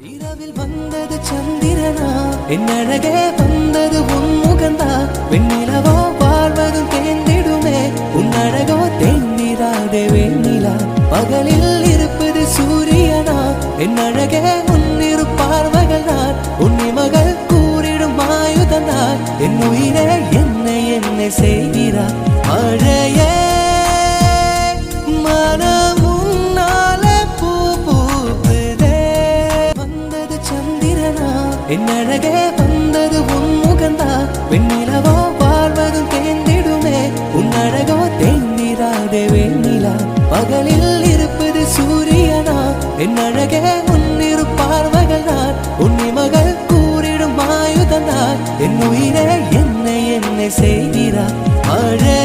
இரவில் வந்தது சந்திரனா என் அழகே வந்தது உன் முகந்தா வெண்ணிலவோ வாழ்வதும் தேர்ந்திடுமே உன் அழகோ தேர்ந்திராதே வெண்ணிலா பகலில் இருப்பது சூரியனா என் அழகே உன்னிரு பார்வைகள் தான் உன்னிமகள் கூறிடும் ஆயுதந்தான் என் உயிரே என்னை செய்கிறார் மழையே என் அழகே வந்தது உன் முகந்தா வெண்ணிலவோ வாழ்வதும் தேர்ந்திடுமே உன் அழகோ தேர்ந்திராதே வெண்ணிலா பகலில் இருப்பது சூரியனா என் அழகே உன்னிரு பார்வைகள் தான் உன்னிமகள் கூறிடும் ஆயுதந்தான் என் உயிரே என்னை செய்கிறார் மழை